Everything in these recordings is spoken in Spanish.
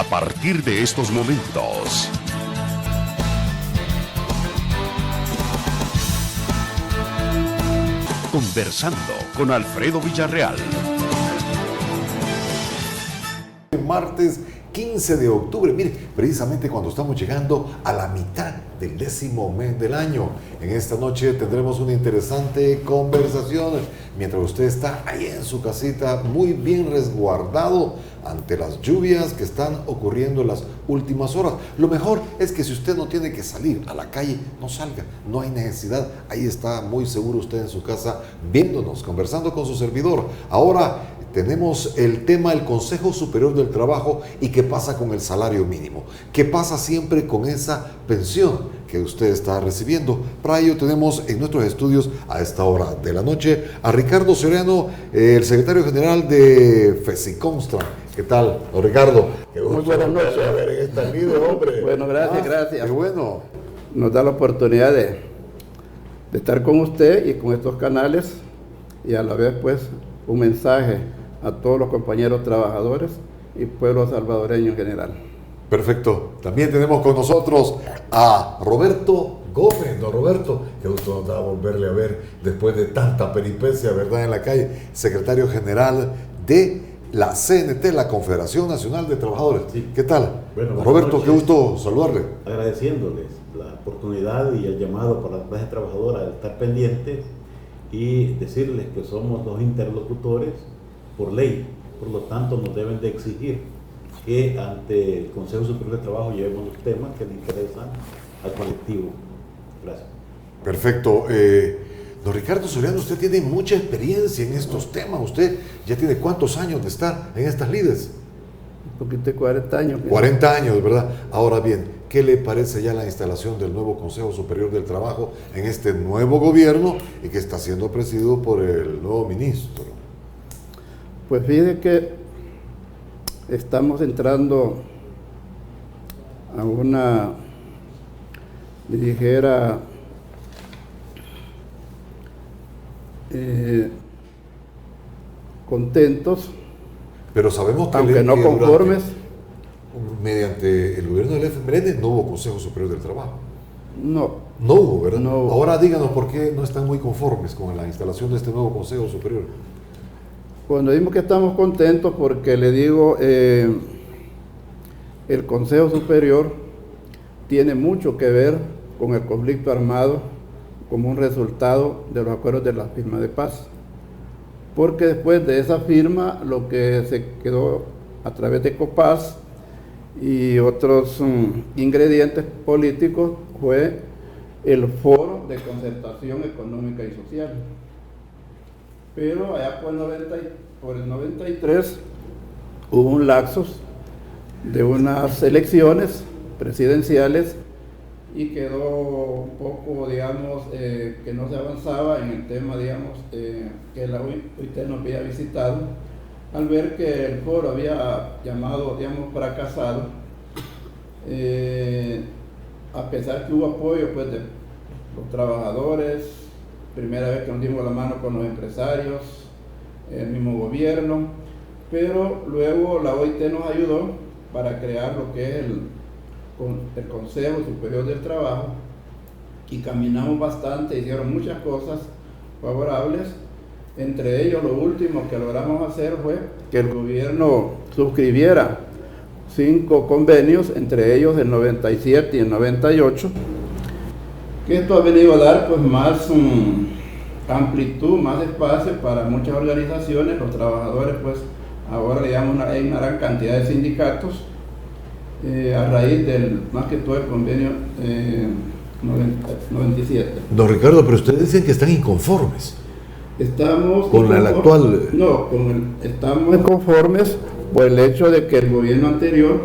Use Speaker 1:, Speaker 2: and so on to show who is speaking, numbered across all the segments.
Speaker 1: a partir de estos momentos. Conversando con Alfredo Villarreal.
Speaker 2: Martes 15 de octubre, mire, precisamente cuando estamos llegando a la mitad del 10º mes del año. En esta noche tendremos una interesante conversación mientras usted está ahí en su casita muy bien resguardado ante las lluvias que están ocurriendo en las últimas horas. Lo mejor es que si usted no tiene que salir a la calle, no salga, no hay necesidad. Ahí está muy seguro usted en su casa viéndonos, conversando con su servidor. Ahora tenemos el tema del Consejo Superior del Trabajo y qué pasa con el salario mínimo. ¿Qué pasa siempre con esa pensión que usted está recibiendo? Para ello tenemos en nuestros estudios a esta hora de la noche a Ricardo Soriano, el secretario general de FESICONSTRA. ¿Qué tal, don Ricardo?
Speaker 3: Muy buenas noches.
Speaker 2: A ver, en esta video, hombre.
Speaker 3: Bueno, gracias.
Speaker 2: Qué bueno.
Speaker 3: Nos da la oportunidad de estar con usted y con estos canales y a la vez pues un mensaje a todos los compañeros trabajadores y pueblo salvadoreño en general.
Speaker 2: Perfecto. También tenemos con nosotros a Roberto Gómez. Don Roberto, qué gusto nos da volverle a ver después de tanta peripecia, ¿verdad?, en la calle. Secretario general de la CNT, la Confederación Nacional de Trabajadores.
Speaker 4: Sí.
Speaker 2: ¿Qué tal?
Speaker 4: Bueno,
Speaker 2: Roberto,
Speaker 4: noches.
Speaker 2: Qué gusto saludarle.
Speaker 4: Agradeciéndoles la oportunidad y el llamado para la clase trabajadora de estar pendientes y decirles que somos los interlocutores por ley, por lo tanto nos deben de exigir que ante el Consejo Superior de Trabajo llevemos los temas que le interesan al colectivo. Gracias.
Speaker 2: Perfecto. Don Ricardo Soriano, usted tiene mucha experiencia en estos temas. Usted ya tiene ¿cuántos años de estar en estas lides?
Speaker 3: Un poquito de 40 años.
Speaker 2: 40 años, ¿verdad? Ahora bien, ¿qué le parece ya la instalación del nuevo Consejo Superior del Trabajo en este nuevo gobierno y que está siendo presidido por el nuevo ministro?
Speaker 3: Pues fíjese que estamos entrando a una ligera contentos,
Speaker 2: Pero sabemos que
Speaker 3: aunque no conformes.
Speaker 2: Mediante el gobierno del FMLN no hubo Consejo Superior del Trabajo.
Speaker 3: No
Speaker 2: hubo, ¿verdad?
Speaker 3: No hubo.
Speaker 2: Ahora díganos por qué no están muy conformes con la instalación de este nuevo Consejo Superior.
Speaker 3: Cuando decimos que estamos contentos, porque le digo, el Consejo Superior tiene mucho que ver con el conflicto armado como un resultado de los acuerdos de la firma de paz. Porque después de esa firma, lo que se quedó a través de COPAS y otros ingredientes políticos fue el Foro de Concertación Económica y Social. Pero allá por el 93 hubo un lapsus de unas elecciones presidenciales y quedó un poco, digamos, que no se avanzaba en el tema, digamos, que la OIT nos había visitado, al ver que el foro había llamado, digamos, fracasado, a pesar que hubo apoyo pues, de los trabajadores, primera vez que nos dimos la mano con los empresarios, el mismo gobierno, pero luego la OIT nos ayudó para crear lo que es el Consejo Superior del Trabajo y caminamos bastante, hicieron muchas cosas favorables. Entre ellos, lo último que logramos hacer fue que el gobierno suscribiera 5 convenios, entre ellos el 97 y el 98, que esto ha venido a dar pues más amplitud, más espacio para muchas organizaciones. Los trabajadores pues ahora digamos hay una gran cantidad de sindicatos a raíz del, más que todo el convenio 97.
Speaker 2: Don Ricardo, pero ustedes dicen que están inconformes.
Speaker 3: Estamos
Speaker 2: con el actual...
Speaker 3: No, estamos inconformes por el hecho de que el gobierno anterior,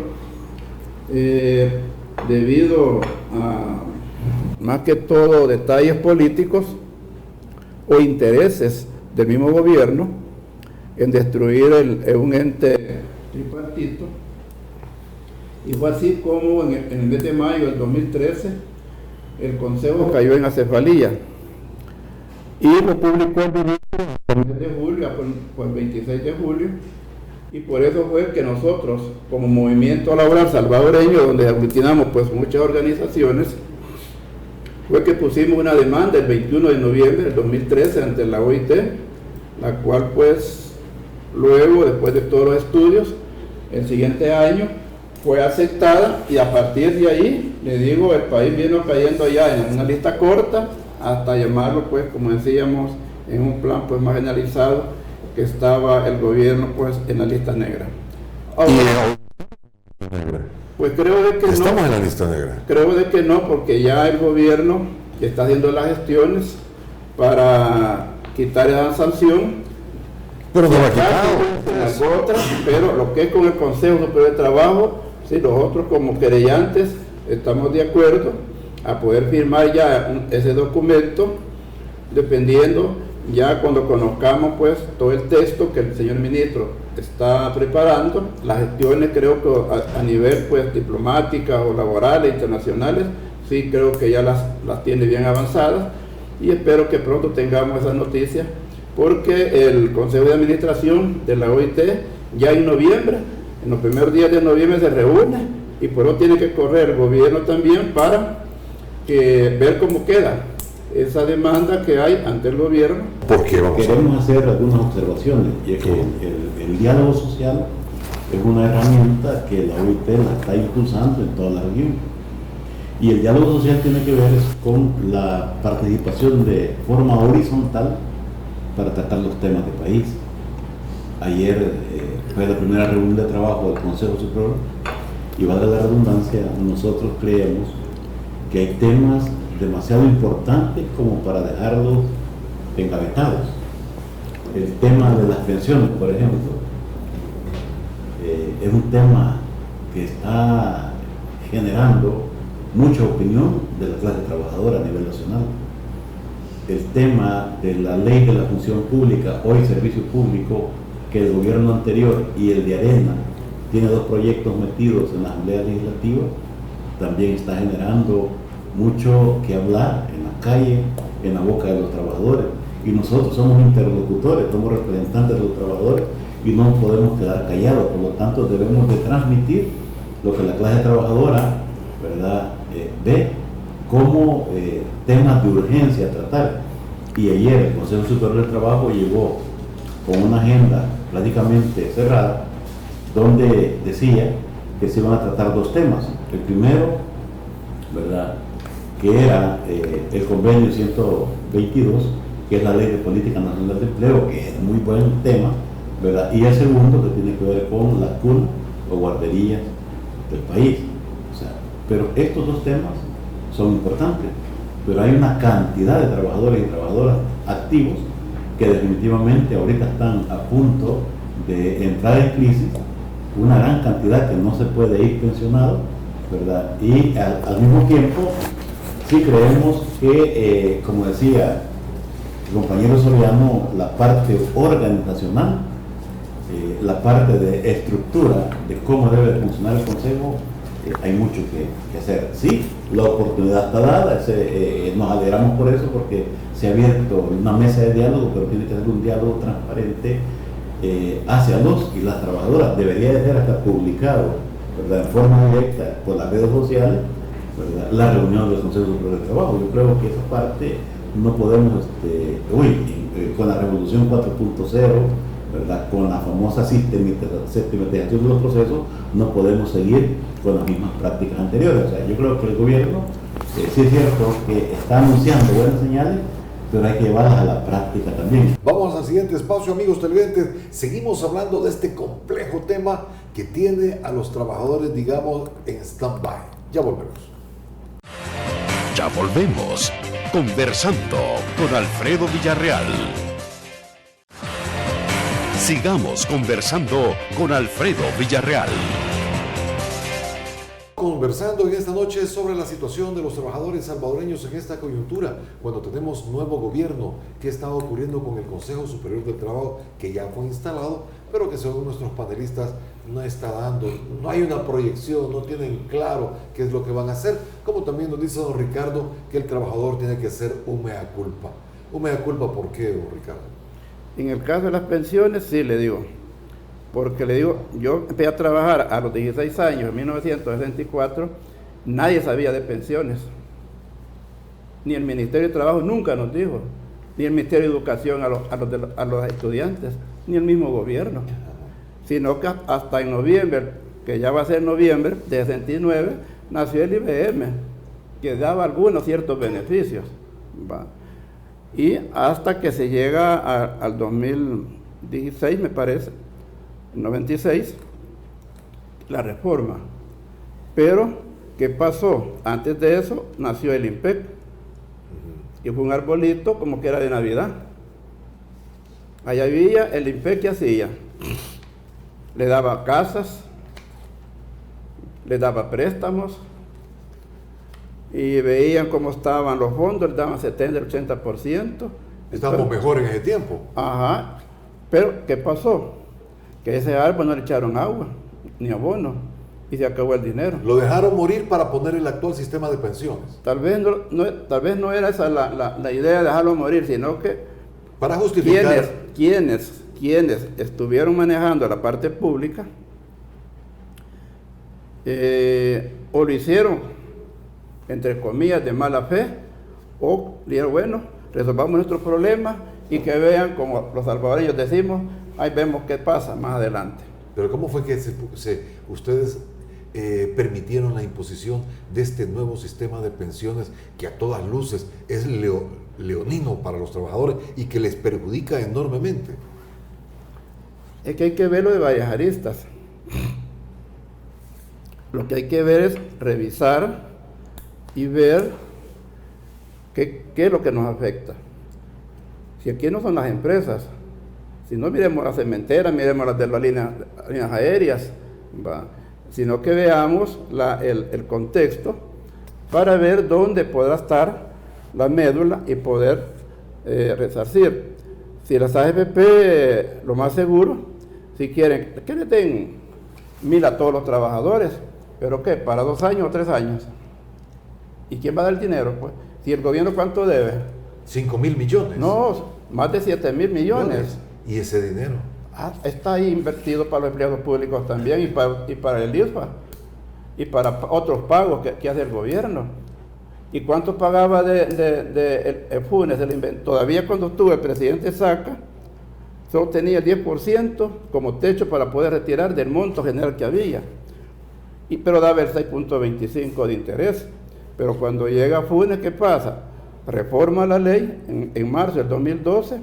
Speaker 3: debido a más que todo detalles políticos o intereses del mismo gobierno en destruir un ente tripartito, y fue así como en el mes de mayo del 2013 el Consejo cayó en acefalía y lo publicó el ministro el mes de julio, por el 26 de julio, Y por eso fue que nosotros, como Movimiento Laboral Salvadoreño, donde aglutinamos pues muchas organizaciones, fue que pusimos una demanda el 21 de noviembre del 2013 ante la OIT, la cual pues luego, después de todos los estudios, el siguiente año fue aceptada, y a partir de ahí, le digo, el país vino cayendo ya en una lista corta hasta llamarlo pues, como decíamos, en un plan pues más generalizado, que estaba el gobierno pues en la lista negra. Ahora, pues creo de que
Speaker 2: estamos
Speaker 3: no,
Speaker 2: en la lista negra.
Speaker 3: creo de que no, porque ya el gobierno está haciendo las gestiones para quitar esa sanción.
Speaker 2: Pero no la ha
Speaker 3: Las
Speaker 2: quitado.
Speaker 3: otras, pero lo que es con el Consejo Superior de Trabajo, sí, nosotros como querellantes estamos de acuerdo a poder firmar ya ese documento, dependiendo ya cuando conozcamos pues todo el texto que el señor ministro está preparando, las gestiones creo que a nivel pues diplomáticas o laborales, internacionales, sí creo que ya las tiene bien avanzadas, y espero que pronto tengamos esas noticias, porque el Consejo de Administración de la OIT ya en noviembre, en los primeros días de noviembre se reúne, y por eso tiene que correr el gobierno también para ver cómo queda esa demanda que hay ante el gobierno.
Speaker 2: ¿Por qué? Vamos a ver.
Speaker 4: Queremos hacer algunas observaciones, y es que el diálogo social es una herramienta que la OIT la está impulsando en toda la región. Y el diálogo social tiene que ver con la participación de forma horizontal para tratar los temas de país. Ayer fue la primera reunión de trabajo del Consejo Superior, y valga la redundancia, nosotros creemos que hay temas demasiado importantes como para dejarlos engavetados. El tema de las pensiones, por ejemplo, es un tema que está generando mucha opinión de la clase trabajadora a nivel nacional. El tema de la ley de la función pública, hoy servicio público, que el gobierno anterior y el de Arena tiene dos proyectos metidos en la Asamblea Legislativa, también está generando mucho que hablar en la calle, en la boca de los trabajadores, y nosotros somos interlocutores, somos representantes de los trabajadores y no podemos quedar callados. Por lo tanto, debemos de transmitir lo que la clase trabajadora, ¿verdad?, ve como temas de urgencia a tratar. Y ayer el Consejo Superior del Trabajo llegó con una agenda prácticamente cerrada, donde decía que se iban a tratar dos temas. El primero, ¿verdad?, que era el convenio 122, que es la Ley de Política Nacional de Empleo, que es muy buen tema, ¿verdad? Y el segundo, que tiene que ver con las cunas o guarderías del país. O sea, pero estos dos temas son importantes, pero hay una cantidad de trabajadores y trabajadoras activos que definitivamente ahorita están a punto de entrar en crisis, una gran cantidad que no se puede ir pensionado, ¿verdad? Y al mismo tiempo, sí creemos que, como decía el compañero Soriano, la parte organizacional, la parte de estructura de cómo debe funcionar el Consejo, hay mucho que hacer. Sí, la oportunidad está dada, nos alegramos por eso, porque se ha abierto una mesa de diálogo, pero tiene que ser un diálogo transparente hacia los y las trabajadoras. Debería de ser hasta publicado, ¿verdad?, en forma directa por las redes sociales, ¿verdad?, la reunión del Consejo Superior de Trabajo. Yo creo que esa parte no podemos, con la revolución 4.0, ¿verdad?, con la famosa sistematización de los procesos, no podemos seguir con las mismas prácticas anteriores. O sea, yo creo que el gobierno, sí es cierto que está anunciando buenas señales, pero hay que llevarlas a la práctica también.
Speaker 2: Vamos al siguiente espacio, amigos televidentes. Seguimos hablando de este complejo tema que tiene a los trabajadores, digamos, en stand-by. Ya volvemos.
Speaker 1: Ya volvemos, conversando con Alfredo Villarreal. Sigamos conversando con Alfredo Villarreal.
Speaker 2: Conversando en esta noche sobre la situación de los trabajadores salvadoreños en esta coyuntura, cuando tenemos nuevo gobierno. ¿Qué está ocurriendo con el Consejo Superior del Trabajo, que ya fue instalado, pero que según nuestros panelistas no está dando, no hay una proyección, no tienen claro qué es lo que van a hacer? Como también nos dice don Ricardo, que el trabajador tiene que hacer un mea culpa. ¿Un mea culpa por qué, don Ricardo?
Speaker 3: En el caso de las pensiones, sí le digo, Porque le digo, yo empecé a trabajar a los 16 años, en 1964, nadie sabía de pensiones. Ni el Ministerio de Trabajo nunca nos dijo, ni el Ministerio de Educación a los estudiantes, ni el mismo gobierno. Sino que hasta en noviembre, que ya va a ser noviembre de 69, nació el IBM, que daba algunos ciertos beneficios. ¿Va? Y hasta que se llega al 2016, me parece, 96, la reforma. Pero, ¿qué pasó? Antes de eso nació el IMPEC, y fue un arbolito como que era de Navidad. Allá había el IMPEC que hacía, le daba casas, le daba préstamos, y veían cómo estaban los fondos, le daban 70, 80%.
Speaker 2: Estábamos mejor en ese tiempo.
Speaker 3: Ajá, pero ¿qué pasó? Que ese árbol no le echaron agua, ni abono, y se acabó el dinero.
Speaker 2: Lo dejaron morir para poner el actual sistema de pensiones.
Speaker 3: Tal vez no era esa la idea de dejarlo morir, sino que
Speaker 2: Para justificar.
Speaker 3: quienes estuvieron manejando la parte pública, o lo hicieron, entre comillas, de mala fe, o dijeron, bueno, resolvamos nuestros problemas y que vean, como los salvadoreños decimos, ahí vemos qué pasa más adelante.
Speaker 2: Pero ¿cómo fue que ustedes permitieron la imposición de este nuevo sistema de pensiones que a todas luces es leonino para los trabajadores y que les perjudica enormemente?
Speaker 3: Es que hay que verlo de varias aristas. Lo que hay que ver es revisar y ver qué es lo que nos afecta. Si aquí no son las empresas, si no miremos las cementeras, miremos las de las líneas aéreas, ¿va? Sino que veamos el contexto para ver dónde podrá estar la médula y poder resarcir. Si las AFP, lo más seguro, si quieren, que le den 1,000 a todos los trabajadores, pero ¿qué? ¿Para 2 años o 3 años? ¿Y quién va a dar el dinero? Pues, si el gobierno, ¿cuánto debe?
Speaker 2: 5.000 millones.
Speaker 3: No, más de 7,000 millones.
Speaker 2: ¿Y ese dinero?
Speaker 3: Está ahí invertido para los empleados públicos también y para el ISPA y para otros pagos que hace el gobierno. ¿Y cuánto pagaba de el FUNES? Todavía cuando estuvo el presidente Saca, solo tenía el 10% como techo para poder retirar del monto general que había. Pero daba el 6.25 de interés. Pero cuando llega FUNES, ¿qué pasa? Reforma la ley en marzo del 2012,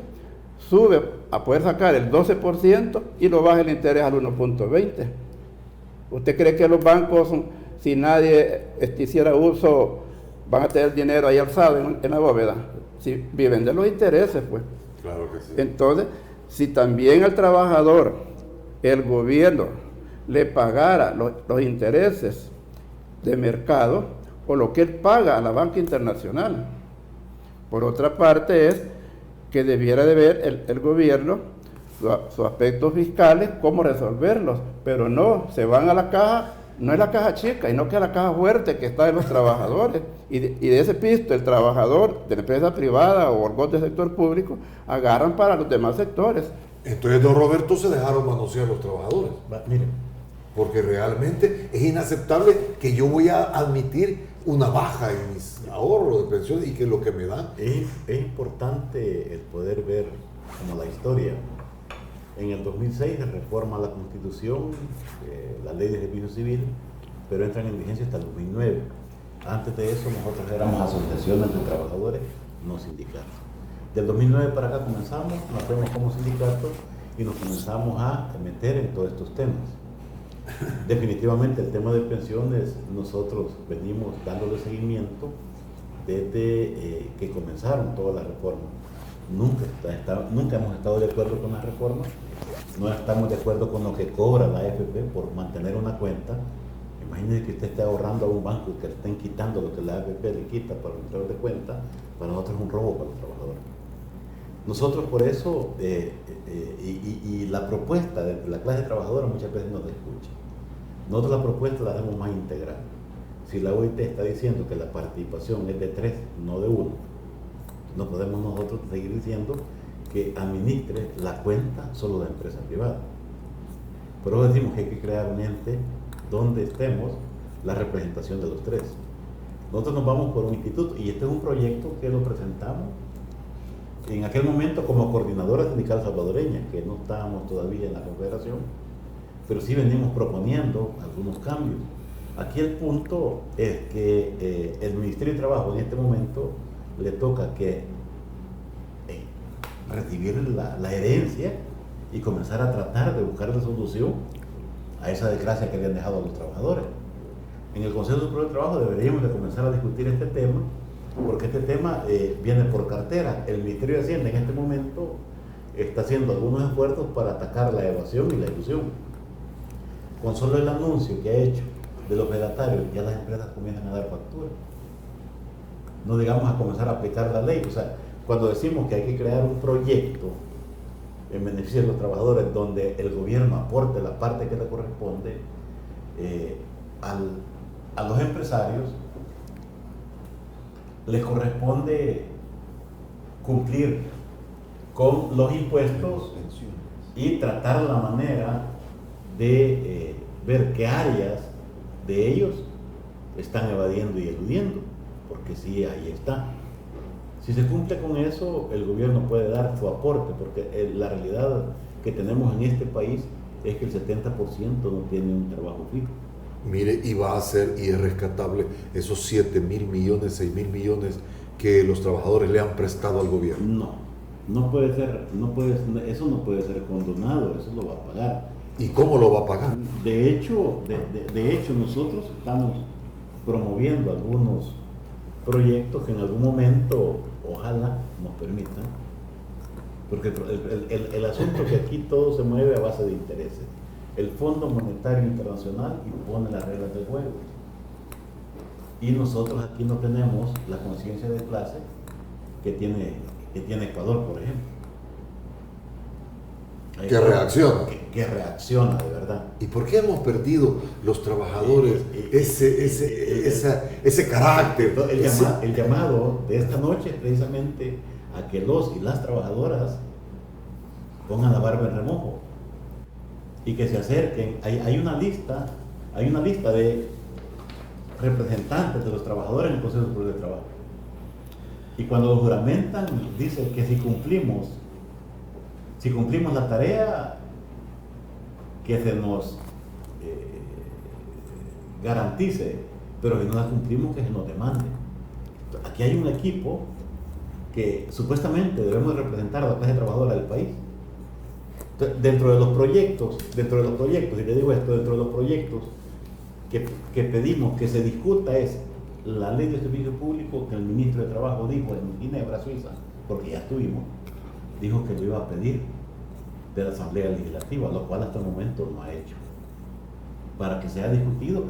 Speaker 3: sube a poder sacar el 12% y lo baja el interés al 1.20. ¿Usted cree que los bancos, si nadie hiciera uso, van a tener dinero ahí alzado en la bóveda? Si viven de los intereses, pues.
Speaker 2: Claro que sí.
Speaker 3: Entonces, si también al trabajador el gobierno le pagara los intereses de mercado o lo que él paga a la banca internacional. Por otra parte es que debiera de ver el gobierno sus aspectos fiscales, cómo resolverlos, pero no, se van a la caja, no es la caja chica, sino que es la caja fuerte que está de los trabajadores, y de ese pisto el trabajador de la empresa privada o algo del sector público agarran para los demás sectores.
Speaker 2: Entonces, don Roberto, se dejaron manosear los trabajadores.
Speaker 4: Miren,
Speaker 2: Porque realmente es inaceptable que yo voy a admitir una baja en mis ahorros de pensión y que es lo que me dan.
Speaker 4: es importante el poder ver como la historia. En el 2006 se reforma la Constitución, la Ley de Servicio Civil, pero entran en vigencia hasta el 2009. Antes de eso nosotros éramos asociaciones de trabajadores, no sindicatos. Del 2009 para acá comenzamos, nos fuimos como sindicatos y nos comenzamos a meter en todos estos temas. Definitivamente el tema de pensiones nosotros venimos dándole seguimiento desde que comenzaron todas las reformas. Nunca hemos estado de acuerdo con las reformas, no estamos de acuerdo con lo que cobra la AFP por mantener una cuenta. Imagínense que usted esté ahorrando a un banco y que le estén quitando lo que la AFP le quita para entrar de cuenta. Para nosotros es un robo para los trabajadores. Nosotros por eso, y la propuesta de la clase trabajadora muchas veces no se escucha. Nosotros la propuesta la hacemos más integral. Si la OIT está diciendo que la participación es de 3, no de 1, no podemos nosotros seguir diciendo que administre la cuenta solo de empresa privada. Por eso decimos que hay que crear un ente donde estemos la representación de los tres. Nosotros nos vamos por un instituto y este es un proyecto que lo presentamos en aquel momento como coordinadora sindical salvadoreña, que no estábamos todavía en la confederación, pero sí venimos proponiendo algunos cambios. Aquí el punto es que el Ministerio de Trabajo en este momento le toca que recibir la herencia y comenzar a tratar de buscar la solución a esa desgracia que habían dejado a los trabajadores. En el Consejo Superior del Trabajo deberíamos de comenzar a discutir este tema, porque este tema viene por cartera. El Ministerio de Hacienda en este momento está haciendo algunos esfuerzos para atacar la evasión y la ilusión. Con solo el anuncio que ha hecho de los fedatarios, ya las empresas comienzan a dar factura. No digamos a comenzar a aplicar la ley. O sea, cuando decimos que hay que crear un proyecto en beneficio de los trabajadores donde el gobierno aporte la parte que le corresponde a los empresarios, les corresponde cumplir con los impuestos y tratar la manera de ver qué áreas de ellos están evadiendo y eludiendo, porque sí, ahí está. Si se cumple con eso, el gobierno puede dar su aporte, porque la realidad que tenemos en este país es que el 70% no tiene un trabajo fijo.
Speaker 2: Mire, y va a ser, y es rescatable, esos 7.000 millones, 6.000 millones que los trabajadores le han prestado al gobierno.
Speaker 4: No puede ser, eso no puede ser condonado, eso lo va a pagar.
Speaker 2: ¿Y cómo lo va a pagar?
Speaker 4: De hecho, nosotros estamos promoviendo algunos proyectos que en algún momento, ojalá, nos permitan, porque el asunto es que aquí todo se mueve a base de intereses. El Fondo Monetario Internacional impone las reglas del juego. Y nosotros aquí no tenemos la conciencia de clase que tiene Ecuador, por ejemplo.
Speaker 2: Que reacciona.
Speaker 4: Que reacciona, de verdad.
Speaker 2: ¿Y por qué hemos perdido los trabajadores ese carácter?
Speaker 4: El llamado de esta noche es precisamente a que los y las trabajadoras pongan la barba en remojo y que se acerquen. Hay una lista de representantes de los trabajadores en el Consejo Superior de Trabajo. Y cuando lo juramentan, dice que si cumplimos la tarea, que se nos garantice, pero si no la cumplimos, que se nos demande. Aquí hay un equipo que supuestamente debemos representar a la clase trabajadora del país. Dentro de los proyectos, y le digo esto, dentro de los proyectos que pedimos que se discuta es la ley de servicio público que el ministro de Trabajo dijo en Ginebra, Suiza, porque ya estuvimos, dijo que lo iba a pedir de la Asamblea Legislativa, lo cual hasta el momento no ha hecho, para que sea discutido.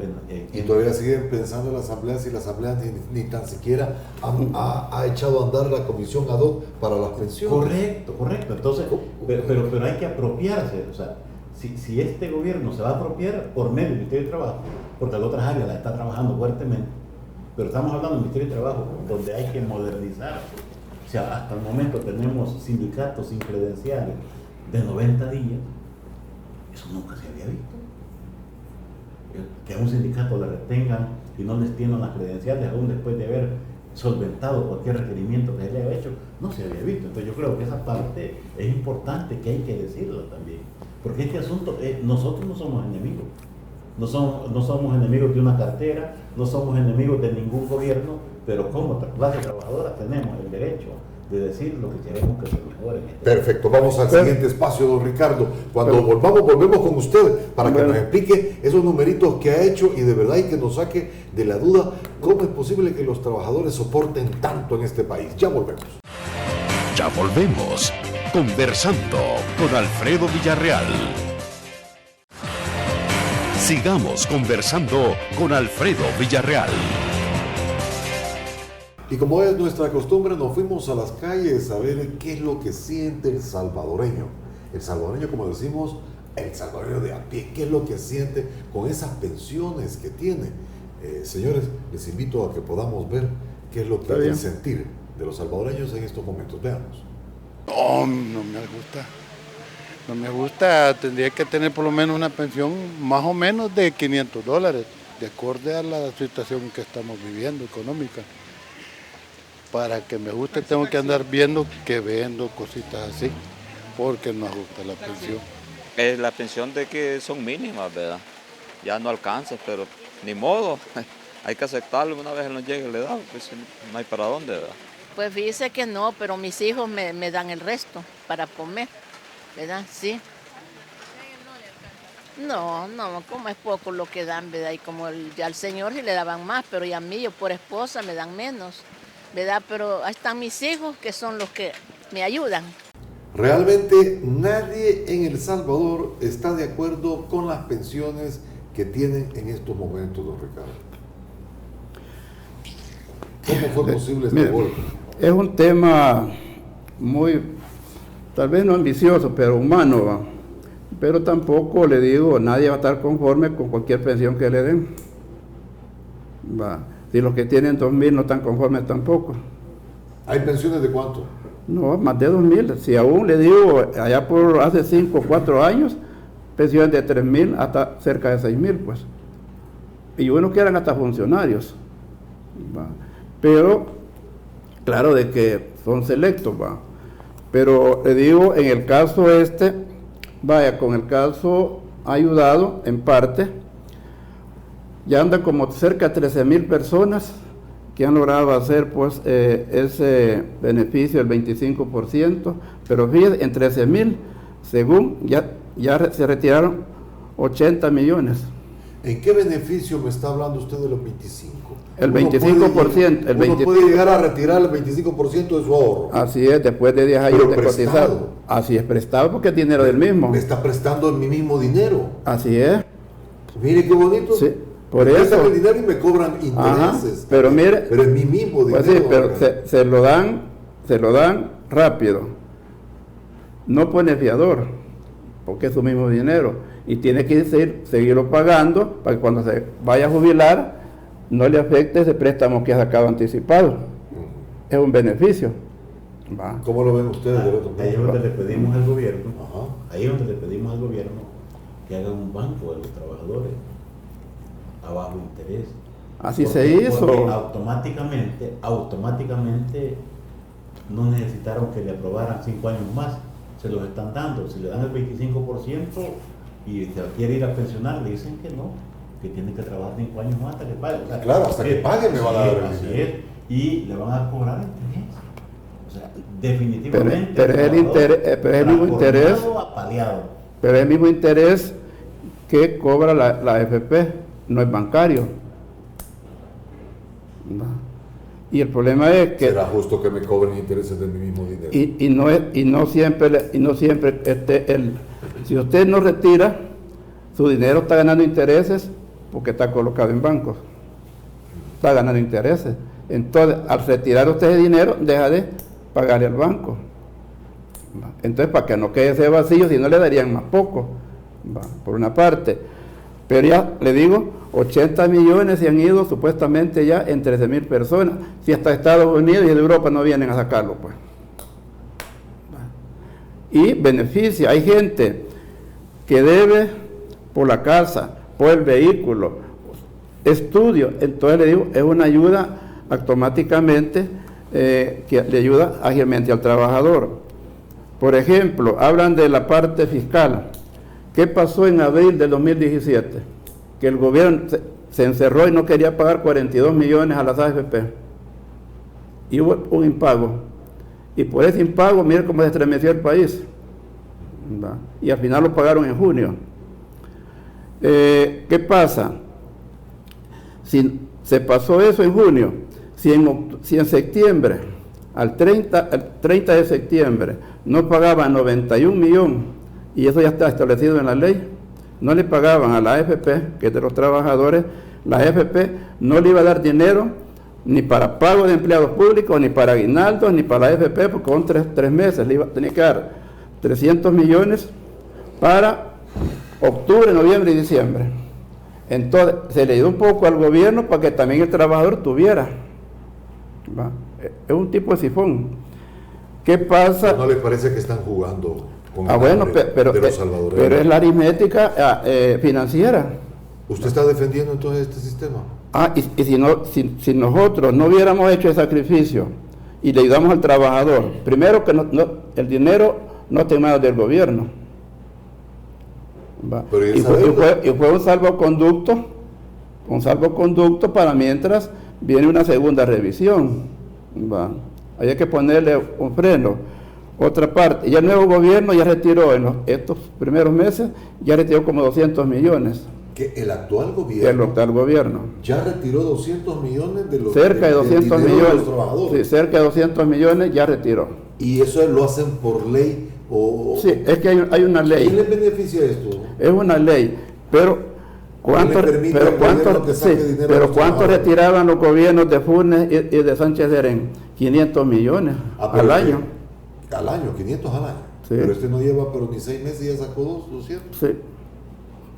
Speaker 2: Y todavía siguen pensando en la Asamblea, si la Asamblea ni tan siquiera ha echado a andar la comisión ad hoc para las pensiones.
Speaker 4: Correcto. Entonces, pero hay que apropiarse. O sea, si este gobierno se va a apropiar por medio del Ministerio de Trabajo, porque las otras áreas la está trabajando fuertemente, pero estamos hablando del Ministerio de Trabajo, donde hay que modernizar. O sea, hasta el momento tenemos sindicatos sin credenciales de 90 días. Eso nunca se había visto. Que a un sindicato le retengan y no les tienen las credenciales aún después de haber solventado cualquier requerimiento que se le haya hecho, no se había visto. Entonces yo creo que esa parte es importante, que hay que decirlo también, porque este asunto, nosotros no somos enemigos, no somos enemigos de una cartera, no somos enemigos de ningún gobierno, pero como clase trabajadora tenemos el derecho de decir lo que queremos que se mejore.
Speaker 2: Perfecto, vamos al siguiente espacio, don Ricardo. Cuando volvemos con usted para que nos explique esos numeritos que ha hecho y de verdad y que nos saque de la duda cómo es posible que los trabajadores soporten tanto en este país. Ya volvemos.
Speaker 1: Ya volvemos, conversando con Alfredo Villarreal. Sigamos conversando con Alfredo Villarreal.
Speaker 2: Y como es nuestra costumbre, nos fuimos a las calles a ver qué es lo que siente el salvadoreño. El salvadoreño, como decimos, el salvadoreño de a pie, qué es lo que siente con esas pensiones que tiene. Señores, les invito a que podamos ver qué es lo que hay que sentir de los salvadoreños en estos momentos. Veamos.
Speaker 5: No me gusta. No me gusta, tendría que tener por lo menos una pensión más o menos de $500, de acorde a la situación que estamos viviendo económica. Para que me guste tengo que andar viendo que vendo cositas así, porque no ajusta la pensión.
Speaker 6: Es la pensión de que son mínimas, ¿verdad? Ya no alcanza, pero ni modo, hay que aceptarlo. Una vez nos llegue la edad, pues no hay para dónde, ¿verdad?
Speaker 7: Pues fíjese que no, pero mis hijos me dan el resto para comer, ¿verdad? Sí. No, como es poco lo que dan, ¿verdad? Y como ya al señor sí le daban más, pero ya a mí, yo por esposa me dan menos, ¿verdad? Pero ahí están mis hijos que son los que me ayudan.
Speaker 2: Realmente nadie en El Salvador está de acuerdo con las pensiones que tienen en estos momentos, don Ricardo. ¿Cómo fue posible este golpe?
Speaker 3: Es un tema muy, tal vez no ambicioso, pero humano, ¿va? Pero tampoco, le digo, nadie va a estar conforme con cualquier pensión que le den. ¿Va? Si los que tienen 2,000 no están conformes tampoco.
Speaker 2: ¿Hay pensiones de cuánto?
Speaker 3: No, más de 2,000. Si aún le digo, allá por hace 5 o 4 años, pensiones de 3,000 hasta cerca de 6,000, pues. Y unos que eran hasta funcionarios. ¿Va? Pero, claro, de que son selectos, va. Pero le digo, en el caso vaya, con el caso ha ayudado en parte, ya anda como cerca de 13,000 personas que han logrado hacer pues ese beneficio del 25%, pero fíjense, en 13,000, según ya se retiraron 80 millones.
Speaker 2: ¿En qué beneficio me está hablando usted de los 25?
Speaker 3: El 25%.
Speaker 2: Uno puede llegar a retirar el 25% de su ahorro.
Speaker 3: Así es, después de 10 años de cotizado. Así es, prestado porque es dinero del mismo.
Speaker 2: Me está prestando mi mismo dinero.
Speaker 3: Así es.
Speaker 2: Mire qué bonito.
Speaker 3: Sí, por
Speaker 2: me
Speaker 3: eso.
Speaker 2: prestan el dinero y me cobran intereses.
Speaker 3: Ajá, pero mire.
Speaker 2: Pero es mi mismo dinero.
Speaker 3: Pues sí, pero se lo dan rápido. No pone fiador, porque es su mismo dinero. Y tiene que seguirlo pagando para que cuando se vaya a jubilar no le afecte ese préstamo que ha sacado anticipado. Es un beneficio. Va.
Speaker 2: ¿Cómo lo ven ustedes?
Speaker 4: Ahí es donde le pedimos al gobierno, que haga un banco de los trabajadores a bajo interés.
Speaker 3: Así se hizo.
Speaker 4: Porque automáticamente no necesitaron que le aprobaran 5 años más, se los están dando. Si le dan el 25% y se quiere ir a pensionar, le dicen que no, que tiene que trabajar 5 años más hasta que pague. O sea,
Speaker 2: claro, hasta que pague me va a dar el
Speaker 4: así
Speaker 2: dinero.
Speaker 4: es, y le van a cobrar interés. O sea, definitivamente.
Speaker 3: Pero es el mismo interés.
Speaker 4: Apaleado.
Speaker 3: Pero es el mismo interés que cobra la AFP, no es bancario. Va. Y el problema es que
Speaker 2: será justo que me cobren intereses de mi mismo dinero.
Speaker 3: Y no siempre si usted no retira, su dinero está ganando intereses porque está colocado en bancos. Está ganando intereses. Entonces, al retirar usted ese dinero, deja de pagarle al banco. ¿Va? Entonces, para que no quede ese vacío, si no le darían más poco. ¿Va? Por una parte. Pero ya le digo, 80 millones se han ido supuestamente ya en 13,000 personas. Si hasta Estados Unidos y de Europa no vienen a sacarlo, pues. Y beneficia, hay gente que debe por la casa, por el vehículo, estudio. Entonces le digo, es una ayuda automáticamente que le ayuda ágilmente al trabajador. Por ejemplo, hablan de la parte fiscal. ¿Qué pasó en abril del 2017? Que el gobierno se encerró y no quería pagar 42 millones a las AFP. Y hubo un impago. Y por ese impago, mire cómo se estremeció el país. ¿Va? Y al final lo pagaron en junio. ¿Qué pasa? Si se pasó eso en junio, si en septiembre, al 30 de septiembre, no pagaban 91 millones, y eso ya está establecido en la ley, no le pagaban a la AFP, que es de los trabajadores, la AFP no le iba a dar dinero ni para pago de empleados públicos, ni para aguinaldos, ni para la AFP, porque con 3 meses tenía que dar 300 millones para octubre, noviembre y diciembre. Entonces se le dio un poco al gobierno para que también el trabajador tuviera. ¿Va? Es un tipo de sifón. ¿Qué pasa?
Speaker 2: ¿No le parece que están jugando con
Speaker 3: Ah,
Speaker 2: el
Speaker 3: bueno,
Speaker 2: hambre
Speaker 3: pero
Speaker 2: de los salvadoreños.
Speaker 3: pero es la aritmética financiera.
Speaker 2: ¿Usted está defendiendo entonces este sistema?
Speaker 3: Y si nosotros no hubiéramos hecho el sacrificio y le ayudamos al trabajador, primero que el dinero no está en manos del gobierno. ¿Va?
Speaker 2: Pero
Speaker 3: Y fue un salvoconducto para mientras viene una segunda revisión. ¿Va? Hay que ponerle un freno. Otra parte, ya el nuevo gobierno ya retiró estos primeros meses, ya retiró como 200 millones.
Speaker 2: Que el actual
Speaker 3: El actual gobierno.
Speaker 2: ya retiró 200 millones de los
Speaker 3: Cerca de 200
Speaker 2: del dinero
Speaker 3: millones.
Speaker 2: de los trabajadores.
Speaker 3: Sí, cerca de 200 millones ya retiró.
Speaker 2: ¿Y eso lo hacen por ley?
Speaker 3: Sí, es que hay una ley.
Speaker 2: ¿Quién le beneficia esto?
Speaker 3: Es una ley, pero ¿cuánto retiraban los gobiernos de Funes y de Sánchez Serén? 500 millones al año.
Speaker 2: Al año, 500 al año.
Speaker 3: Sí.
Speaker 2: Pero este no lleva pero ni 6 meses y ya sacó 200.
Speaker 3: Sí.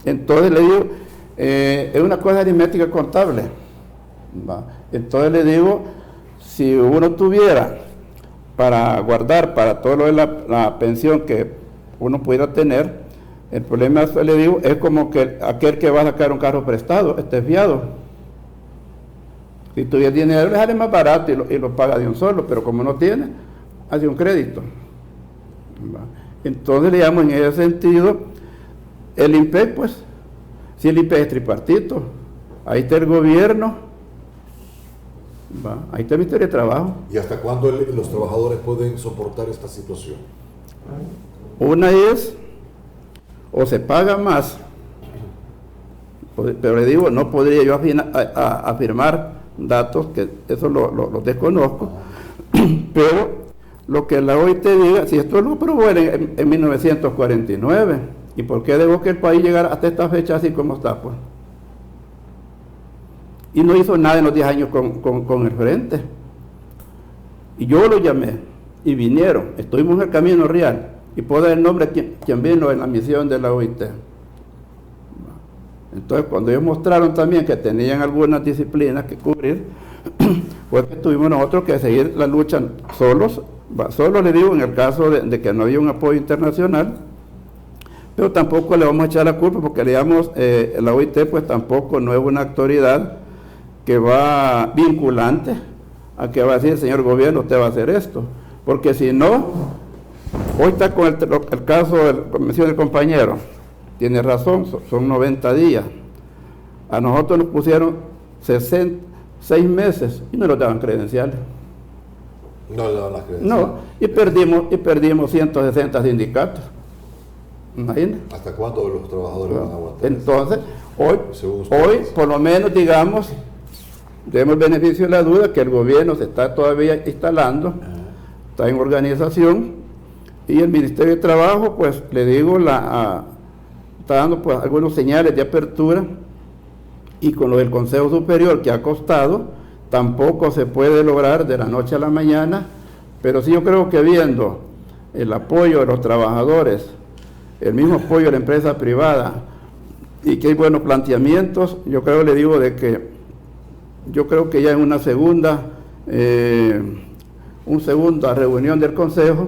Speaker 3: Entonces le digo, es una cosa aritmética contable. ¿Va? Entonces le digo, si uno tuviera para guardar para todo lo de la pensión que uno pudiera tener, el problema, le digo, es como que aquel que va a sacar un carro prestado, fiado. Si tuviera dinero, le sale más barato y lo paga de un solo, pero como no tiene, hace un crédito. ¿Va? Entonces, digamos, en ese sentido, el INPEC, pues, si el INPEC es tripartito, ahí está el gobierno, ¿va? Ahí está el Ministerio de Trabajo.
Speaker 2: ¿Y hasta cuándo los trabajadores pueden soportar esta situación?
Speaker 3: Una es, o se paga más, pero le digo, no podría yo afirmar datos, que eso lo desconozco, pero lo que la OIT diga, si esto lo aprobó en 1949, ¿y por qué dejó que el país llegara hasta esta fecha así como está, pues? Y no hizo nada en los 10 años con el frente. Y yo lo llamé, y vinieron, estuvimos en el Camino Real, y puedo dar el nombre de quien vino en la misión de la OIT. Entonces, cuando ellos mostraron también que tenían algunas disciplinas que cubrir, pues que tuvimos nosotros que seguir la lucha solos. Solo le digo en el caso de que no había un apoyo internacional, pero tampoco le vamos a echar la culpa porque digamos, la OIT pues tampoco no es una autoridad que va vinculante a que va a decir, señor gobierno, usted va a hacer esto, porque si no, hoy está con el caso de la convención del compañero, tiene razón, son 90 días, a nosotros nos pusieron 6 meses y no nos daban credenciales.
Speaker 2: No le daban las credenciales.
Speaker 3: No, y perdimos 160 sindicatos. Imagínate.
Speaker 2: ¿Hasta cuándo los trabajadores van a aguantar?
Speaker 3: Entonces, hoy
Speaker 2: ustedes,
Speaker 3: por lo menos, digamos, demos el beneficio de la duda que el gobierno se está todavía instalando, está en organización, y el Ministerio de Trabajo, pues, le digo, está dando pues algunos señales de apertura, y con lo del Consejo Superior que ha costado, tampoco se puede lograr de la noche a la mañana, pero sí yo creo que viendo el apoyo de los trabajadores, el mismo apoyo de la empresa privada, y que hay buenos planteamientos, yo creo, le digo, de que yo creo que ya en una segunda reunión del Consejo,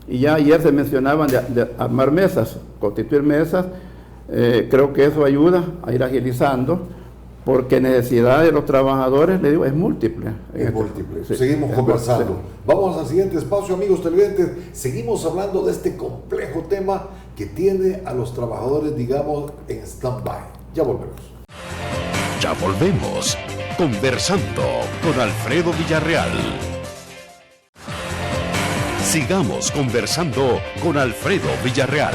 Speaker 3: y ya ayer se mencionaban de armar mesas, constituir mesas, creo que eso ayuda a ir agilizando, porque necesidad de los trabajadores, le digo, es múltiple.
Speaker 2: Es múltiple.
Speaker 3: Sí.
Speaker 2: Seguimos conversando.
Speaker 3: Sí.
Speaker 2: Vamos al siguiente espacio, amigos televidentes. Seguimos hablando de este complejo tema que tiene a los trabajadores, digamos, en stand-by. Ya volvemos.
Speaker 1: Ya volvemos. Conversando con Alfredo Villarreal. Sigamos conversando con Alfredo Villarreal.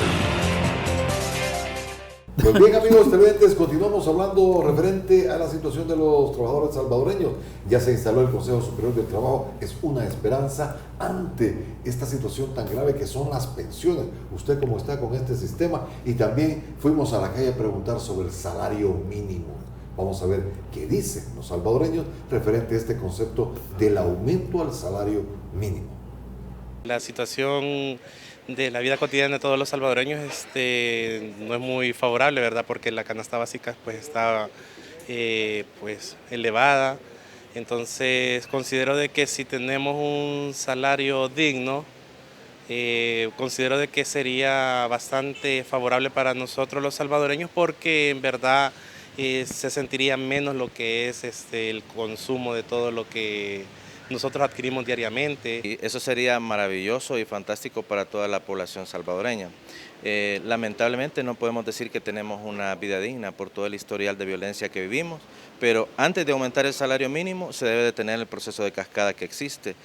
Speaker 2: Pues bien, amigos televidentes, continuamos hablando referente a la situación de los trabajadores salvadoreños. Ya se instaló el Consejo Superior del Trabajo, es una esperanza ante esta situación tan grave que son las pensiones. Usted cómo está con este sistema, y también fuimos a la calle a preguntar sobre el salario mínimo. Vamos a ver qué dicen los salvadoreños referente a este concepto del aumento al salario mínimo.
Speaker 8: La situación de la vida cotidiana de todos los salvadoreños no es muy favorable, ¿verdad? Porque la canasta básica pues está pues elevada. Entonces considero de que si tenemos un salario digno, Considero de que sería bastante favorable para nosotros los salvadoreños porque en verdad se sentiría menos lo que es el consumo de todo lo que nosotros adquirimos diariamente.
Speaker 9: Y eso sería maravilloso y fantástico para toda la población salvadoreña. Lamentablemente no podemos decir que tenemos una vida digna por todo el historial de violencia que vivimos, pero antes de aumentar el salario mínimo se debe detener el proceso de cascada que existe.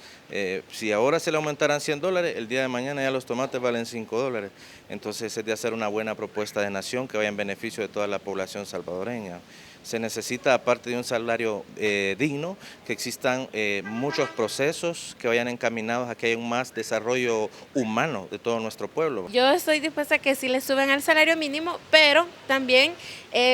Speaker 9: Si ahora se le aumentaran $100, el día de mañana ya los tomates valen $5. Entonces es de hacer una buena propuesta de nación que vaya en beneficio de toda la población salvadoreña. Se necesita, aparte de un salario digno, que existan muchos procesos que vayan encaminados a que haya un más desarrollo humano de todo nuestro pueblo.
Speaker 10: Yo estoy dispuesta a que sí le suben al salario mínimo, pero también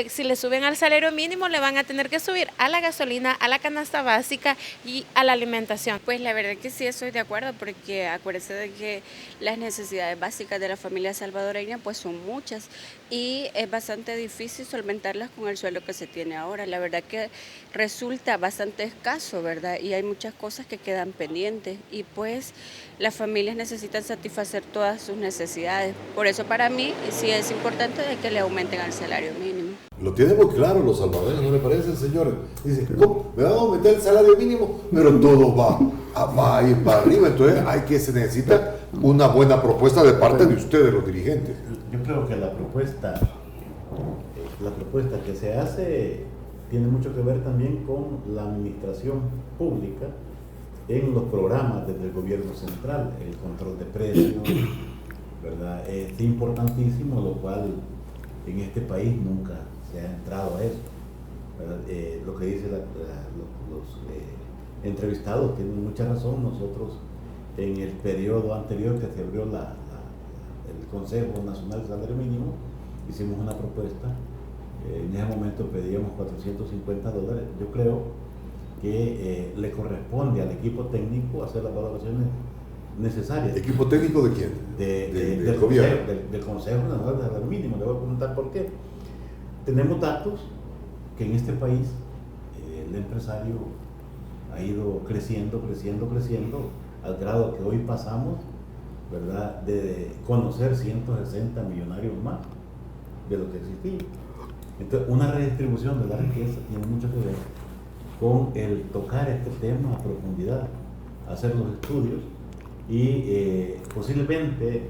Speaker 10: si le suben al salario mínimo le van a tener que subir a la gasolina, a la canasta básica y a la alimentación.
Speaker 11: Pues la verdad que sí estoy de acuerdo, porque acuérdese de que las necesidades básicas de la familia salvadoreña pues son muchas y es bastante difícil solventarlas con el sueldo que se tiene ahora. La verdad que resulta bastante escaso, ¿verdad? Y hay muchas cosas que quedan pendientes y pues las familias necesitan satisfacer todas sus necesidades. Por eso para mí sí es importante de que le aumenten al salario mínimo.
Speaker 2: Lo tiene muy claro los salvadoreños, ¿no le parece, señores? Dicen, ¿cómo? Me van a aumentar el salario mínimo, pero todo va a ir para arriba. Entonces se necesita una buena propuesta de parte de ustedes, los dirigentes.
Speaker 4: Yo creo que la propuesta que se hace tiene mucho que ver también con la administración pública en los programas desde el gobierno central, el control de precios, ¿verdad? Es importantísimo, lo cual en este país nunca se ha entrado a eso, ¿verdad? Lo que dicen los entrevistados tienen mucha razón. Nosotros en el periodo anterior que se abrió el Consejo Nacional de Salario Mínimo, hicimos una propuesta. En ese momento pedíamos $450. Yo creo que le corresponde al equipo técnico hacer las valoraciones necesarias.
Speaker 2: ¿Equipo técnico de quién?
Speaker 4: Del gobierno. Del Consejo Nacional de Salario Mínimo. Le voy a comentar por qué. Tenemos datos que en este país el empresario ha ido creciendo, al grado que hoy pasamos, ¿verdad?, de conocer 160 millonarios más de lo que existía. Entonces, una redistribución de la riqueza tiene mucho que ver con el tocar este tema a profundidad, hacer los estudios y posiblemente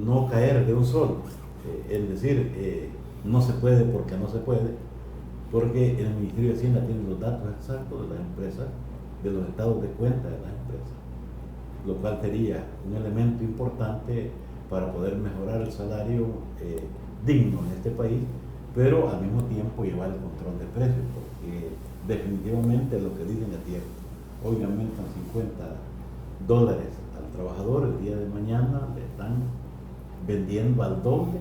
Speaker 4: no caer de un solo, en decir no se puede porque no se puede, porque el Ministerio de Hacienda tiene los datos exactos de las empresas, de los estados de cuenta de las empresas, lo cual sería un elemento importante para poder mejorar el salario digno en este país, pero al mismo tiempo llevar el control de precios, porque definitivamente lo que dicen es cierto. Hoy le aumentan $50 al trabajador, el día de mañana le están vendiendo al doble.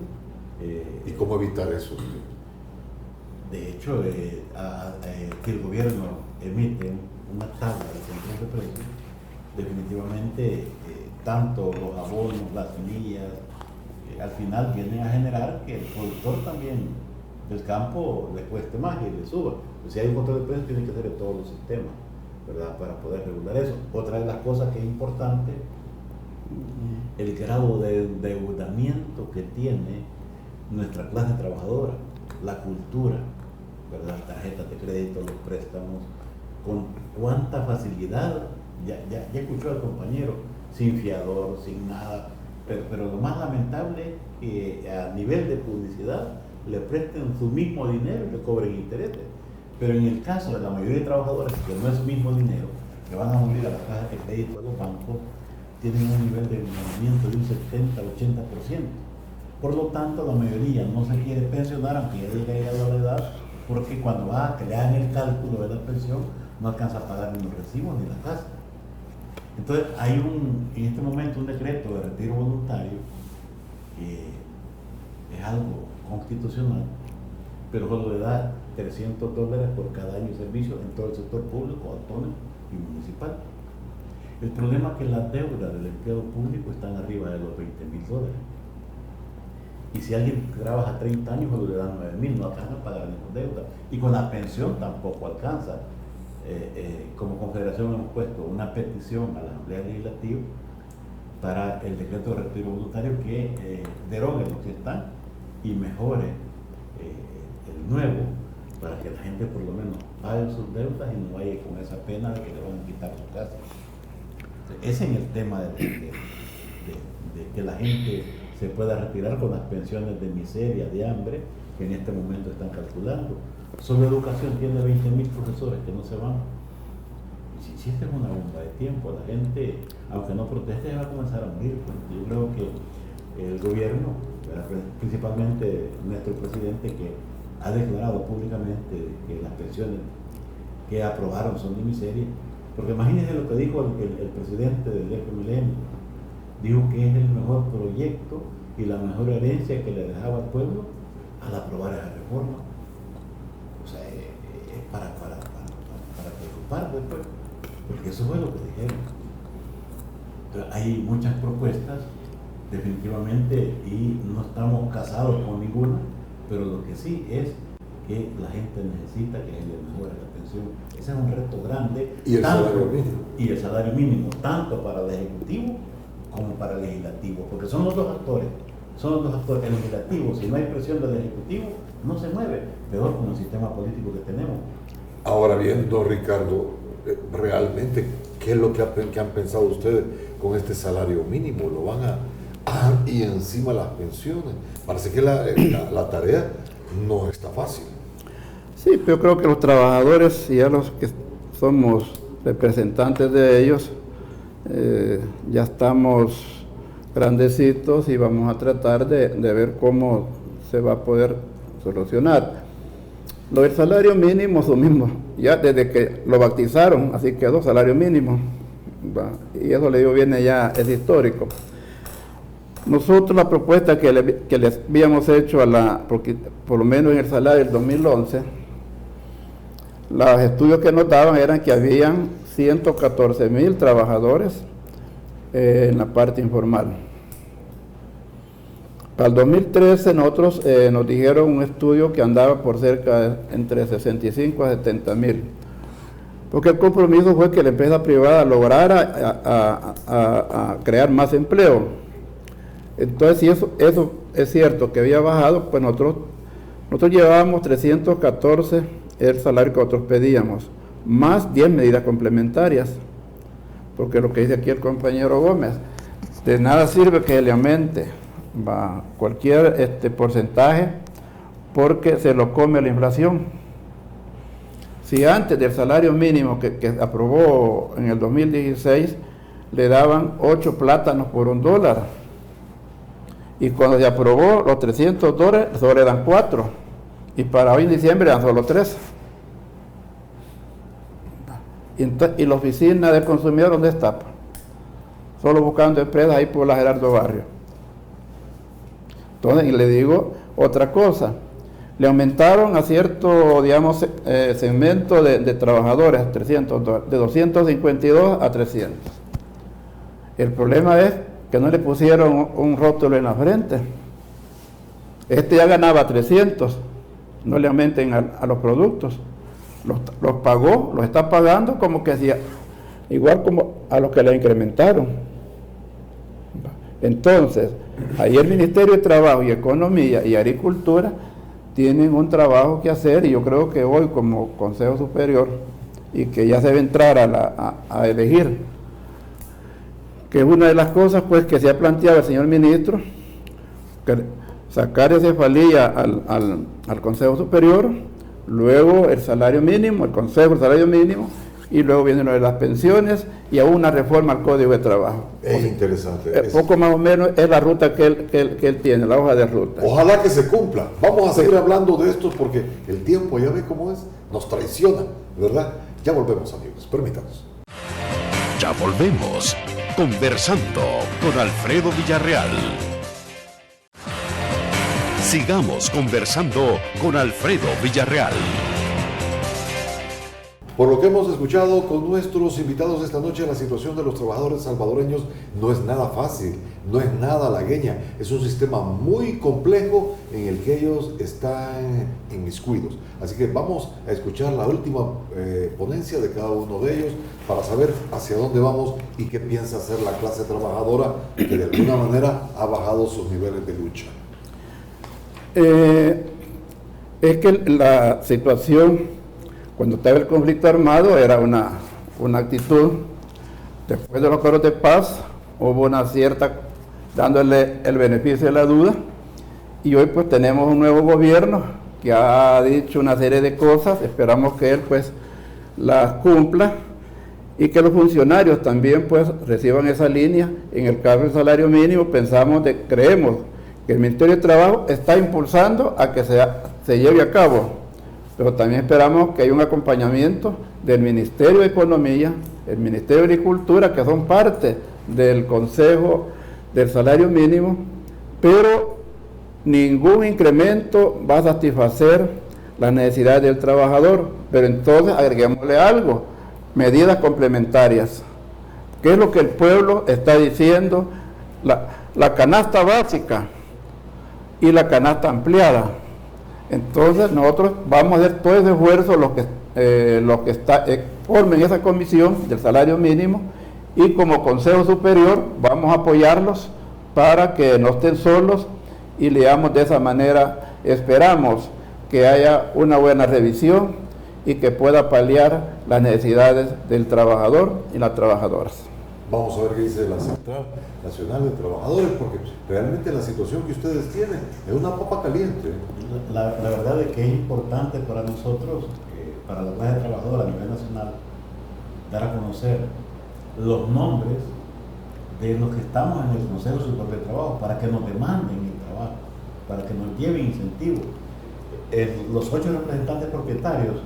Speaker 2: ¿Y cómo evitar eso?
Speaker 4: De hecho, si el gobierno emite una tabla de control de precios, definitivamente tanto los abonos, las semillas, al final vienen a generar que el productor también del campo le cueste más y le suba. Pues si hay un control de precios, tiene que ser en todos los sistemas, ¿verdad?, para poder regular eso. Otra de las cosas que es importante, el grado de endeudamiento que tiene nuestra clase trabajadora, la cultura, ¿verdad?, las tarjetas de crédito, los préstamos, con cuánta facilidad, ya escuchó al compañero, sin fiador, sin nada, pero lo más lamentable es que a nivel de publicidad le presten su mismo dinero y le cobren intereses. Pero en el caso de la mayoría de trabajadores, que no es su mismo dinero, que van a morir a las cajas de crédito de los bancos, tienen un nivel de endeudamiento de un 70-80%. Por lo tanto, la mayoría no se quiere pensionar, aunque ya llegue a la edad, porque cuando va a que le hagan el cálculo de la pensión, no alcanza a pagar ni los recibos ni la casa. Entonces, hay en este momento un decreto de retiro voluntario que es algo constitucional, pero solo le da $300 por cada año de servicio en todo el sector público, autónomo y municipal. El problema es que las deudas del empleado público están arriba de los $20,000. Y si alguien trabaja 30 años, solo le dan 9,000, no alcanza a pagar ninguna deuda. Y con la pensión tampoco alcanza. Como Confederación hemos puesto una petición a la Asamblea Legislativa para el decreto de retiro voluntario que derogue lo que está y mejore el nuevo, para que la gente por lo menos pague sus deudas y no vaya con esa pena de que le van a quitar su casa. Ese es el tema de que la gente se pueda retirar con las pensiones de miseria, de hambre, que en este momento están calculando. Solo educación tiene 20.000 profesores que no se van. Si esta es una bomba de tiempo, la gente, aunque no proteste, va a comenzar a morir. Pues yo creo que el gobierno, principalmente nuestro presidente, que ha declarado públicamente que las pensiones que aprobaron son de miseria, porque imagínense lo que dijo el presidente del FMLN, dijo que es el mejor proyecto y la mejor herencia que le dejaba al pueblo al aprobar esa reforma. O sea, es para preocupar después, porque eso fue lo que dijeron. Pero hay muchas propuestas, definitivamente, y no estamos casados con ninguna, pero lo que sí es que la gente necesita que se le mejore la pensión. Ese es un reto grande.
Speaker 2: Y el salario mínimo.
Speaker 4: Y el salario mínimo, tanto para el Ejecutivo como para el Legislativo, porque son los dos actores. El Legislativo, si no hay presión del Ejecutivo, no se mueve, peor con el sistema político que tenemos.
Speaker 2: Ahora bien, don Ricardo, realmente, ¿qué es lo que han pensado ustedes con este salario mínimo? ¿Lo van y encima las pensiones? Parece que la tarea no está fácil.
Speaker 3: Sí, pero yo creo que los trabajadores y a los que somos representantes de ellos, ya estamos grandecitos y vamos a tratar de ver cómo se va a poder solucionar. Lo del salario mínimo es lo mismo, ya desde que lo bautizaron, así quedó salario mínimo, y eso le digo viene ya, es histórico. Nosotros la propuesta que les habíamos hecho porque por lo menos en el salario del 2011, los estudios que nos daban eran que habían 114,000 trabajadores en la parte informal. Para el 2013 nosotros nos dijeron un estudio que andaba por cerca entre 65 a 70,000. Porque el compromiso fue que la empresa privada lograra a crear más empleo. Entonces, si eso es cierto que había bajado, pues nosotros llevábamos 314 el salario que nosotros pedíamos, más 10 medidas complementarias. Porque lo que dice aquí el compañero Gómez, de nada sirve que le aumente cualquier porcentaje, porque se lo come la inflación. Si antes del salario mínimo que aprobó en el 2016, le daban 8 plátanos por $1, y cuando se aprobó los $300, solo le dan 4, y para hoy en diciembre dan solo 3. Y la oficina del consumidor, ¿dónde está? Solo buscando empresas ahí por la Gerardo Barrio. Entonces, y le digo otra cosa, le aumentaron a cierto, digamos, segmento de trabajadores $300, de 252 a 300. El problema es que no le pusieron un rótulo en la frente. Este ya ganaba 300, no le aumenten a los productos. Los pagó, los está pagando como que hacía, igual como a los que le incrementaron. Entonces, ahí el Ministerio de Trabajo y Economía y Agricultura tienen un trabajo que hacer, y yo creo que hoy como Consejo Superior, y que ya se debe entrar a elegir, que es una de las cosas pues que se ha planteado el señor ministro, que sacar esa cefalía al Consejo Superior, luego el salario mínimo, el Consejo del Salario Mínimo, y luego viene lo de las pensiones y aún una reforma al Código de Trabajo.
Speaker 2: Es interesante.
Speaker 3: Poco más o menos es la ruta que él tiene, la hoja de ruta.
Speaker 2: Ojalá que se cumpla. Vamos a seguir hablando de esto porque el tiempo, ya ve cómo es, nos traiciona, ¿verdad? Ya volvemos, amigos, permítanos.
Speaker 1: Ya volvemos, conversando con Alfredo Villarreal. Sigamos conversando con Alfredo Villarreal.
Speaker 2: Por lo que hemos escuchado con nuestros invitados esta noche, la situación de los trabajadores salvadoreños no es nada fácil, no es nada halagüeña, es un sistema muy complejo en el que ellos están inmiscuidos. Así que vamos a escuchar la última ponencia de cada uno de ellos para saber hacia dónde vamos y qué piensa hacer la clase trabajadora que de alguna manera ha bajado sus niveles de lucha.
Speaker 12: Es que la situación cuando estaba el conflicto armado era una actitud. Después de los acuerdos de paz hubo una cierta, dándole el beneficio de la duda, y hoy pues tenemos un nuevo gobierno que ha dicho una serie de cosas. Esperamos que él pues las cumpla y que los funcionarios también pues reciban esa línea. En el caso del salario mínimo creemos que el Ministerio de Trabajo está impulsando a que se lleve a cabo, pero también esperamos que haya un acompañamiento del Ministerio de Economía, el Ministerio de Agricultura, que son parte del Consejo del Salario Mínimo, pero ningún incremento va a satisfacer las necesidades del trabajador. Pero entonces agreguémosle algo, medidas complementarias. ¿Qué es lo que el pueblo está diciendo? La canasta básica y la canasta ampliada. Entonces nosotros vamos a hacer todo ese esfuerzo, los que formen esa comisión del salario mínimo, y como Consejo Superior vamos a apoyarlos para que no estén solos y leamos de esa manera. Esperamos que haya una buena revisión y que pueda paliar las necesidades del trabajador y las trabajadoras.
Speaker 2: Vamos a ver qué dice la Central Nacional de Trabajadores, porque realmente la situación que ustedes tienen es una papa caliente.
Speaker 4: La verdad es que es importante para nosotros, para la clase trabajadora a nivel nacional, dar a conocer los nombres de los que estamos en el Consejo Superior de Trabajo, para que nos demanden el trabajo, para que nos lleven incentivos. Los 8 representantes propietarios: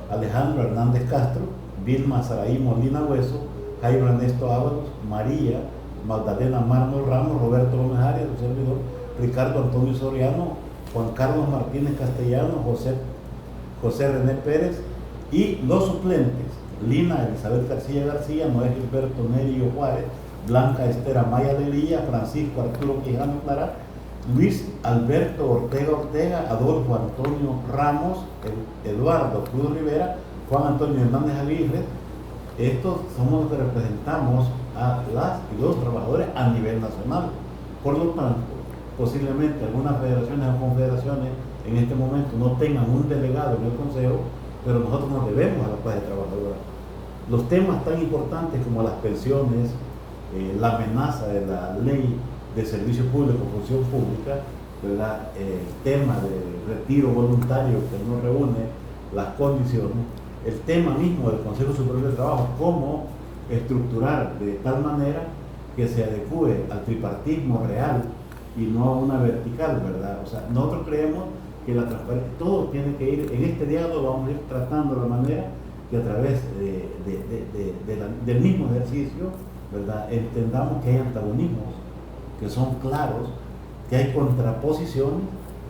Speaker 4: Alejandro Hernández Castro, Vilma Saraí Molina Hueso, Jairo Ernesto Ábalos, María Magdalena Mármol Ramos, Roberto Gómez Arias, su servidor, Ricardo Antonio Soriano, Juan Carlos Martínez Castellano, José René Pérez, y los suplentes: Lina Elizabeth García, Noé Gilberto Nerio Juárez, Blanca Esther Amaya de Lilla, Francisco Arturo Quijano Clara, Luis Alberto Ortega, Adolfo Antonio Ramos, Eduardo Cruz Rivera, Juan Antonio Hernández Aguirre. Estos somos los que representamos a las y los trabajadores a nivel nacional. Por lo tanto, posiblemente algunas federaciones o confederaciones en este momento no tengan un delegado en el Consejo, pero nosotros nos debemos a la clase trabajadora. Los temas tan importantes como las pensiones, la amenaza de la ley de servicio público, función pública, ¿verdad? El tema de retiro voluntario que no reúne las condiciones, el tema mismo del Consejo Superior de Trabajo, cómo estructurar de tal manera que se adecue al tripartismo real y no a una vertical, ¿verdad? O sea, nosotros creemos que la transparencia, todo tiene que ir, en este diálogo vamos a ir tratando la manera que a través del mismo ejercicio, ¿verdad?, entendamos que hay antagonismos que son claros, que hay contraposiciones,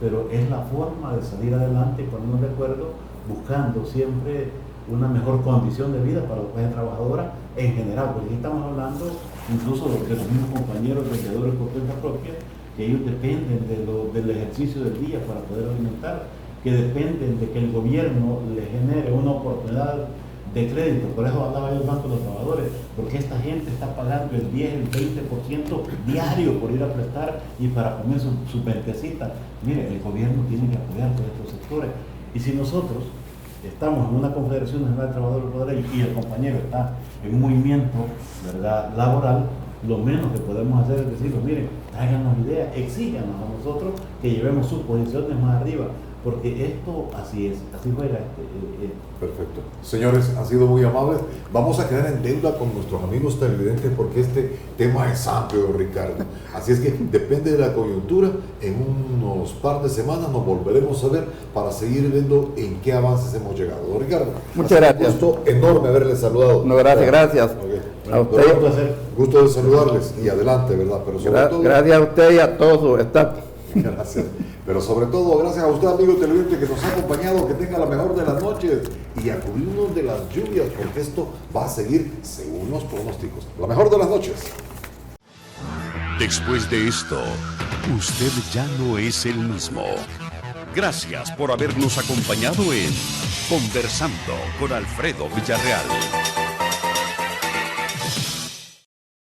Speaker 4: pero es la forma de salir adelante y ponernos de acuerdo, buscando siempre una mejor condición de vida para la clase trabajadora en general, porque aquí estamos hablando incluso de los mismos compañeros vendedores por cuenta propia, que ellos dependen del ejercicio del día para poder alimentar, que dependen de que el gobierno les genere una oportunidad de crédito. Por eso hablaba yo del Banco de los Trabajadores, porque esta gente está pagando el 10, el 20% diario por ir a prestar y para comer su pentecita. Mire, el gobierno tiene que apoyar todos estos sectores. Y si nosotros estamos en una Confederación Nacional de Trabajadores y el compañero está en un movimiento, ¿verdad?, laboral, lo menos que podemos hacer es decirle: miren, tráiganos ideas, exíganos a nosotros que llevemos sus posiciones más arriba, porque esto así es, así juega.
Speaker 2: Perfecto. Señores, han sido muy amables. Vamos a quedar en deuda con nuestros amigos televidentes porque este tema es amplio, Ricardo. Así es que depende de la coyuntura. En unos par de semanas nos volveremos a ver para seguir viendo en qué avances hemos llegado. Don Ricardo,
Speaker 12: muchas gracias.
Speaker 2: Un gusto enorme haberles saludado.
Speaker 12: No, gracias.
Speaker 2: Okay.
Speaker 12: A usted.
Speaker 2: Un gusto de saludarles y adelante, ¿verdad? Pero sobre todo,
Speaker 12: gracias a usted y a todo su staff.
Speaker 2: Gracias. Pero sobre todo, gracias a usted, amigo televidente, que nos ha acompañado, que tenga la mejor de las noches y a cubrirnos de las lluvias, porque esto va a seguir según los pronósticos. La mejor de las noches.
Speaker 1: Después de esto, usted ya no es el mismo. Gracias por habernos acompañado en Conversando con Alfredo Villarreal.